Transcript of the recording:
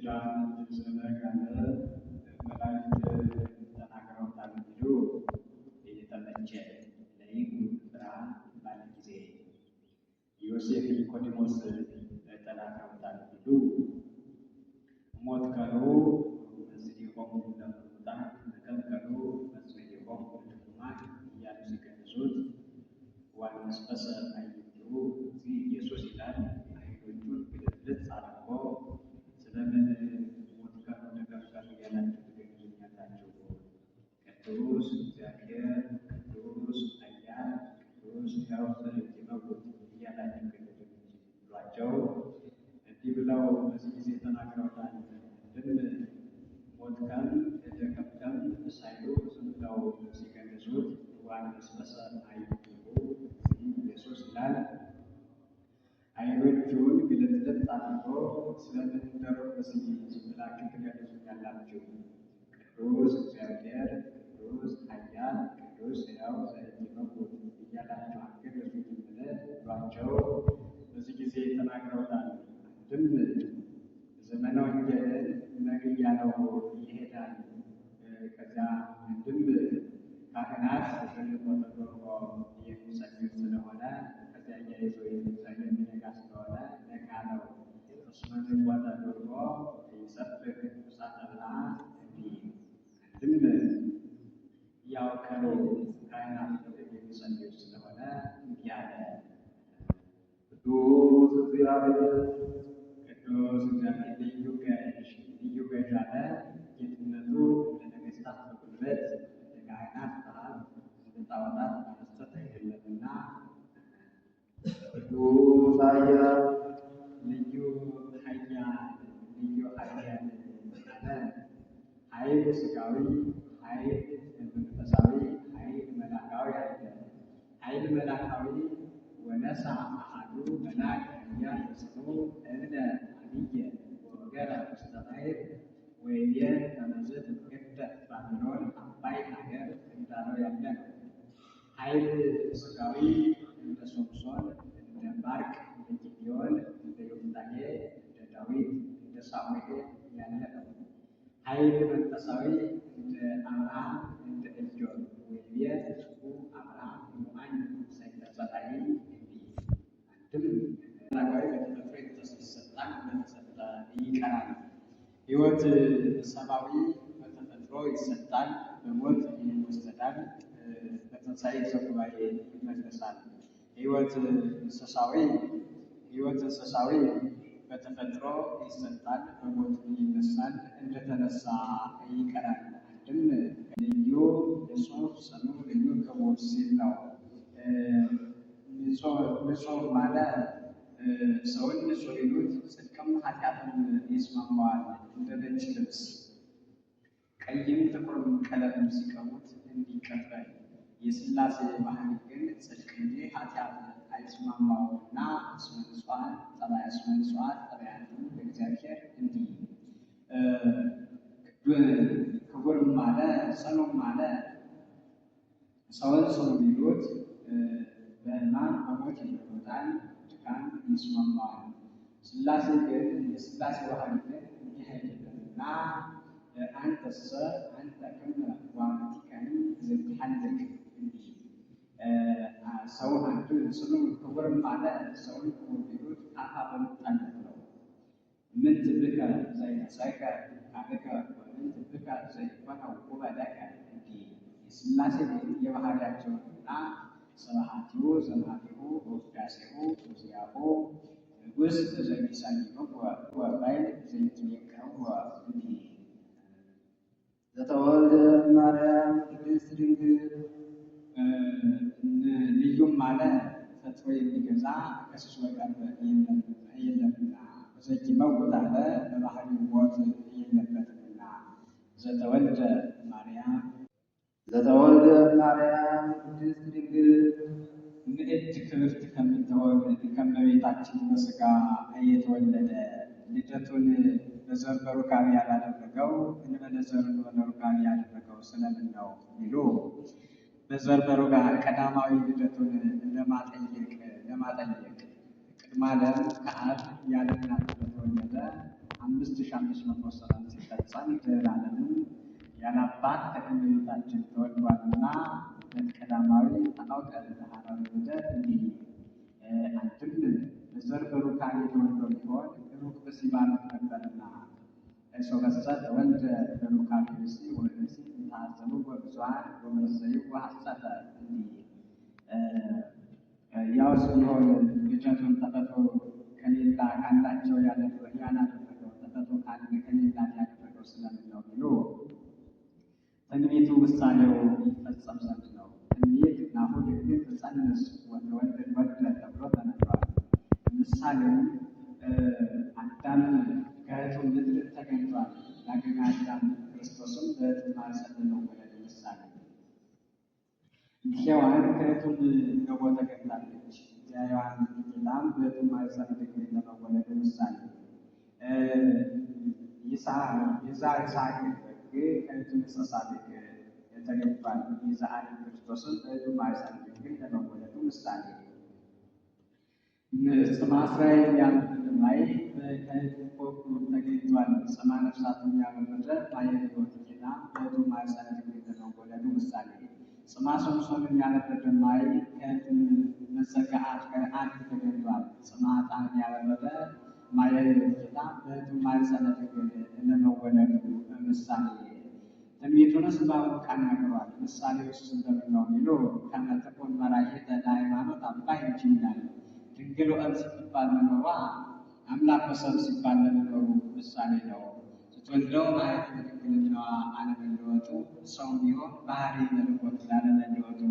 ቅዱሳን ስለነጋለ መላእክት ተናግረውታል እንዲሉ የተመቸ ለይኩ ብርሃን ባለ ጊዜ ዮሴፍ ኒቆዲሞስ ተናግረውታል እንዲሉ ሞት ከሩ መስሊሆሙ ለሙታን ተከልከሉ መስሊሆሙ ለሕሙማን እያሉ ሲገለጹት ዋናስ ፈሰር አይትሩ ኢየሱስ ይላል። አይሁዶቹን ግልጽ አድርጎ ስለምን ሞት ከሩ ተከልከሉ ያላችሁ ትገኙኛላችሁ? ቅዱስ እግዚአብሔር ቅዱስ ኃያል ቅዱስ ሕያው ዘኢይመውት እያላችሁ ትገኙ ብሏቸው እንዲህ ብለው በዚህ ጊዜ ተናግረውታል። ሞት ከም ተከብከም ሳይሉ ዝም ብለው ሲገለጹት ዋናስ ፈሰር አይትሩ ኢየሱስ ይላል። አይኖቹን ግልጥልጥ አድርጎ ስለምን በዚህ ዝም ብላችሁ ትገለጹኛላችሁ? ቅዱስ እግዚአብሔር ቅዱስ ኃያል ቅዱስ ሕያው ዘኢይመውት እያላችሁ አትገለጹኝ ብሏቸው በዚህ ጊዜ ተናግረውታል። ዘመነ ወንጌልን ነግያ ነው ይሄዳል። ከዚያ ካህናት ተደርጎ የሚጸልዩት ስለሆነ ከዚያ እያይዞ የሚነጋ ስለሆነ ነጋ ነው። እስመ ንጓት አድርጎ ይሰብክ እሳተ ብርሃን እንዲህ ያው ካህናት የሚጸልዩት ስለሆነ እንዲህ አለ። ቅዱስ እግዚአብሔር ቅዱስ እግዚአብሔር ልዩ ገዥ አለ። ጌትነቱ ለነገሥታት በጉልበት ለካህናት በሀብት ለጣዖታት በመስጠት አይደለምና ቅዱስ ኃያል ልዩ ኃያል አለ። ኃይል ሥጋዊ ኃይል መንፈሳዊ ኃይል መላካዊ አለ። ኃይል መላካዊ ወነሳ አሐዱ መልአክ ኃያል ጽኑ እብነ አብየ ወገረ ውስተ ባሕር ወይቤ ከመዝ ትትገደፍ ባቢሎን አባይ ሀገር እንዳለው ያለ ነው። ኃይል ሥጋዊ እንደ ሶምሶን እንደ ባርቅ እንደ ጊዴዎን እንደ ዮፍታሔ እንደ ዳዊት እንደ ሳሙኤል ያለ ነው። ኃይል መንፈሳዊ እንደ አብርሃም እንደ ኢዮብ ወይቤ ሕዝቡ አብርሃም ሙአን ሳይተጸላኢ መላካዊ በተፈጥሮ ይሰጣል፣ በተሰጠ ይቀራል። ሕይወት ሰብአዊ በተፈጥሮ ይሰጣል፣ በሞት ይወሰዳል፣ በትንሣኤ ዘጉባኤ ይመለሳል። ሕይወት እንስሳዊ በተፈጥሮ ይሰጣል፣ በሞት ይነሳል፣ እንደተነሳ ይቀራል። ልዩ ንጹሕ ጽኑ ልዩ ክቡር ሲል ነው። ንጹሕ ማለት ሰውን ንጹሕ ይሉት ጽድቅም ኃጢአትም ይስማማዋል። እንደ ነጭ ልብስ ቀይም ጥቁርም ቀለም ሲቀቡት እንዲቀበል የሥላሴ ባህሪ ግን ጽድቅ እንጂ ኃጢአት አይስማማውምና እስመ ንጹሐን ጠባያቱ ለእግዚአብሔር እንዲህ ክቡርም አለ ጽኑም አለ። ሰውን ጽኑ ቢሉት በሕማም በሞት ይለወጣል፣ ድካም ይስማማዋል። ሥላሴ ግን የሥላሴ ባህሪ ግን እንዲህ አይደለምና አንተሰ አንተ ክመ ዋመቲከኒ ዘትሐልቅ እንዲህ ሰው አንዱ ጽኑ ክቡርም አለ። ሰውን ክቡር ቢሉት አፋ በመጣለት ነው። ምንት ብከ ዘይነሣእከ ኀበከ ወምንት ብከ ዘይኮነ ውቁበ ለከ እንዲህ የሥላሴ የባህሪያቸውንና ስብሐቲሁ ዘምሃቲሁ ወውዳሴሁ ወዚአሁ ንጉሥ ዘሚሳይክዎ ወባይል ዘይትሜክርዎ እንዲህ ዘተወልደ ማርያም ቅድስት ድንግል ልዩም አለ ፈጥሮ የሚገዛ ከስሱ በቀር የለምና ዘኢይመውት አለ በባህሪው ሞት የለበትምና ዘተወልደ ማርያም ቅድስት ድንግል ንዕድ ክብርት ከምትሆን ከእመቤታችን በሥጋ የተወለደ ልደቱን በዘር በሩካቤ ያላደረገው እንበለ ዘር በሩካቤ ያደረገው ስለምን ነው ቢሉ በዘር በሩካቤ ቀዳማዊ ልደቱን ለማጠየቅ ቅድመ ዓለም ከአብ ያለ እናት በተወለደ 5500 ሲፈጸም ድኅረ ዓለምን ያለ አባት ከእመቤታችን ተወልዷልና ቀዳማዊ ታውቀ ለሐራዊ ልደት እንዲህ አንድም በዘር በሩካቤ ተወልዶ ቢሆን ሩቅ ብእሲ ባሉት ነበርና ሶበሰ ተወልደ በሩካቤ ብእሲ ወብእሲ እንተሐሰቡ በብዙኃን ወመሰዩ ሐሰተ እንዲህ ያውስ ቢሆን ልደቱን ተፈጥሮ ከሌላ ካላቸው ያላደረገው ተፈጥሮ ከሌላት ያደረገው ስለምን ነው ብሎ ትንቢቱ ምሳሌው ይፈጸም ዘንድ ነው። ትንቢት ናሁ ድንግል ትጸንስ ወትወልድ ወልደ ተብሎ ተነግሯል። ምሳሌው አዳም ከእኅቱ ምድር ተገኝቷል። ዳግም አዳም ክርስቶስም በእኅቱ ማኅፀን ለመወለድ ምሳሌ ሔዋን ከእኅቱ ገቦ ተገኝታለች። የሔዋን ጌታም በእኅቱ ማኅፀን ድንግል ለመወለድ ምሳሌ ይስሐቅ ከእኅቱ እንስሳ ተገኝቷል። ይስሐቅ ክርስቶስን በእኅቱ ማኅፀን ድንግል ለመወለዱ ምሳሌ ጽማ እስራኤል ያሉትን ማይ ከእኅቱ ኮኩ ተገኝቷል። ጽማ ነፍሳትን ያወረደ ማየ ሕይወት ጌታ በእኅቱ ማኅፀን ድንግል ለመወለዱ ምሳሌ ጽማ ሶምሶንን ያወረደ ማይ ከእኅቱ መዘጋዓት ከአንድ ተገኝቷል። ጽማ ዕጣንን ያወረደ ማየ ሕይወት ጌታ በእኅቱ ማኅፀን ድንግል ለመወለዱ ምሳሌ ትንቢቱንስ በአውቃ ነግሯል። ምሳሌውስ እንደምን ነው ቢሉ ከመ ትኩን መራሒተ ለሃይማኖት አባይ እንጂ ይላል። ድንግል ወእም ስትባል መኖሯ አምላክ ወሰብ ሲባል ለመኖሩ ምሳሌ ነው። ስትወልደው ማየት በድንግልናዋ አለመለወጡ ሰው ቢሆን ባህሪ መለኮት ላለመለወጡ